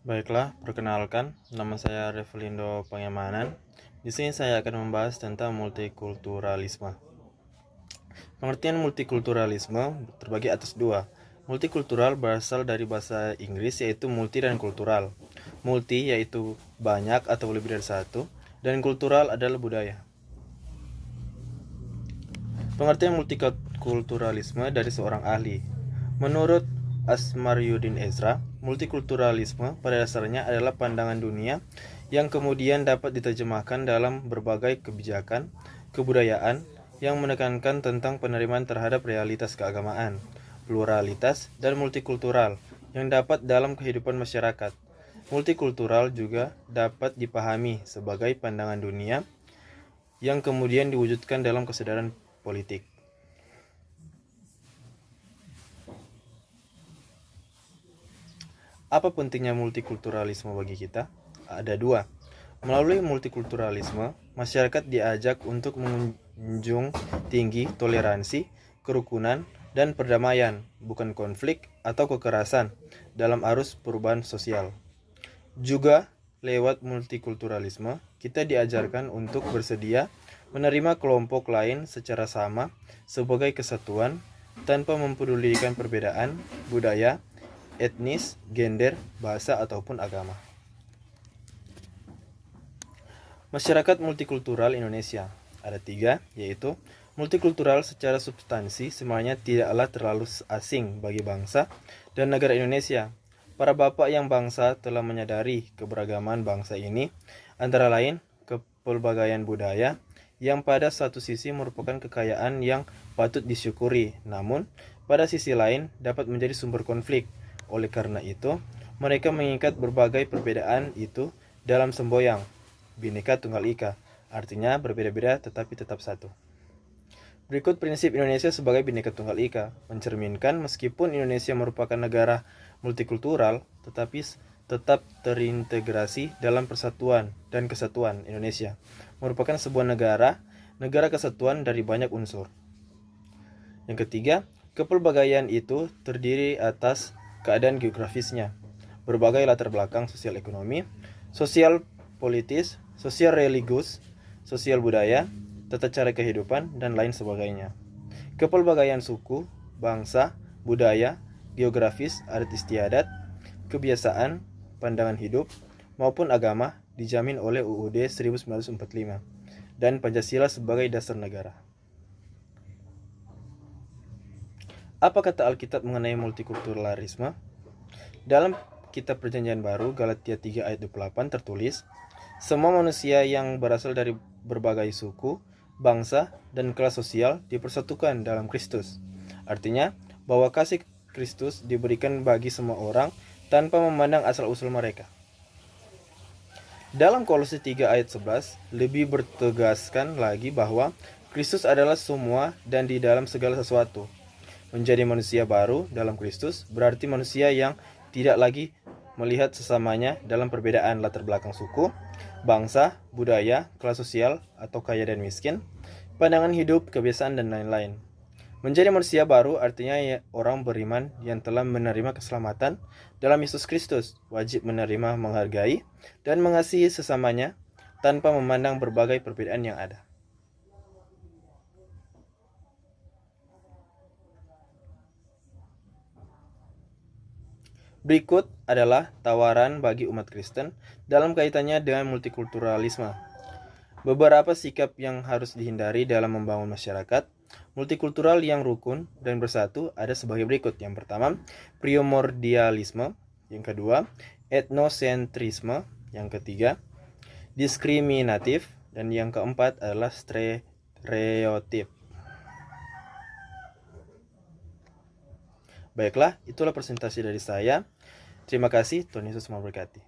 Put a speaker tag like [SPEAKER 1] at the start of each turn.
[SPEAKER 1] Baiklah, perkenalkan, nama saya Revelindo Pangemanan. Di sini saya akan membahas tentang multikulturalisme. Pengertian multikulturalisme terbagi atas dua. Multikultural berasal dari bahasa Inggris yaitu multi dan kultural. Multi yaitu banyak atau lebih dari satu, dan kultural adalah budaya. Pengertian multikulturalisme dari seorang ahli. Menurut Asmaryuddin Ezra, multikulturalisme pada dasarnya adalah pandangan dunia yang kemudian dapat diterjemahkan dalam berbagai kebijakan, kebudayaan yang menekankan tentang penerimaan terhadap realitas keagamaan, pluralitas, dan multikultural yang dapat dalam kehidupan masyarakat. Multikultural juga dapat dipahami sebagai pandangan dunia yang kemudian diwujudkan dalam kesadaran politik. Apa pentingnya multikulturalisme bagi kita? Ada dua. Melalui multikulturalisme, masyarakat diajak untuk menjunjung tinggi toleransi, kerukunan, dan perdamaian, bukan konflik atau kekerasan dalam arus perubahan sosial. Juga lewat multikulturalisme, kita diajarkan untuk bersedia menerima kelompok lain secara sama sebagai kesatuan tanpa mempedulikan perbedaan budaya, etnis, gender, bahasa, ataupun agama. Masyarakat multikultural Indonesia ada tiga, yaitu multikultural secara substansi semuanya tidaklah terlalu asing bagi bangsa dan negara Indonesia. Para bapak yang bangsa telah menyadari keberagaman bangsa ini, antara lain kepelbagaian budaya yang pada satu sisi merupakan kekayaan yang patut disyukuri, namun pada sisi lain dapat menjadi sumber konflik. Oleh karena itu, mereka mengikat berbagai perbedaan itu dalam semboyan Bhinneka Tunggal Ika, artinya berbeda-beda tetapi tetap satu. Berikut prinsip Indonesia sebagai Bhinneka Tunggal Ika, mencerminkan meskipun Indonesia merupakan negara multikultural, tetapi tetap terintegrasi dalam persatuan dan kesatuan Indonesia, merupakan sebuah negara kesatuan dari banyak unsur. Yang ketiga, kepelbagaian itu terdiri atas keadaan geografisnya, berbagai latar belakang sosial ekonomi, sosial politis, sosial religius, sosial budaya, tata cara kehidupan, dan lain sebagainya. Kepelbagaian suku, bangsa, budaya, geografis, adat istiadat, kebiasaan, pandangan hidup, maupun agama dijamin oleh UUD 1945 dan Pancasila sebagai dasar negara. Apa kata Alkitab mengenai multikulturalisme? Dalam kitab Perjanjian Baru, Galatia 3 ayat 28 tertulis, semua manusia yang berasal dari berbagai suku, bangsa, dan kelas sosial dipersatukan dalam Kristus. Artinya, bahwa kasih Kristus diberikan bagi semua orang tanpa memandang asal-usul mereka. Dalam Kolose 3 ayat 11, lebih bertegaskan lagi bahwa Kristus adalah semua dan di dalam segala sesuatu. Menjadi manusia baru dalam Kristus berarti manusia yang tidak lagi melihat sesamanya dalam perbedaan latar belakang suku, bangsa, budaya, kelas sosial, atau kaya dan miskin, pandangan hidup, kebiasaan, dan lain-lain. Menjadi manusia baru artinya orang beriman yang telah menerima keselamatan dalam Yesus Kristus, wajib menerima, menghargai, dan mengasihi sesamanya tanpa memandang berbagai perbedaan yang ada. Berikut adalah tawaran bagi umat Kristen dalam kaitannya dengan multikulturalisme. Beberapa sikap yang harus dihindari dalam membangun masyarakat multikultural yang rukun dan bersatu ada sebagai berikut. Yang pertama, primordialisme. Yang kedua, etnosentrisme. Yang ketiga, diskriminatif. Dan yang keempat adalah stereotip. Baiklah, itulah presentasi dari saya. Terima kasih, Tuhan Yesus memberkati.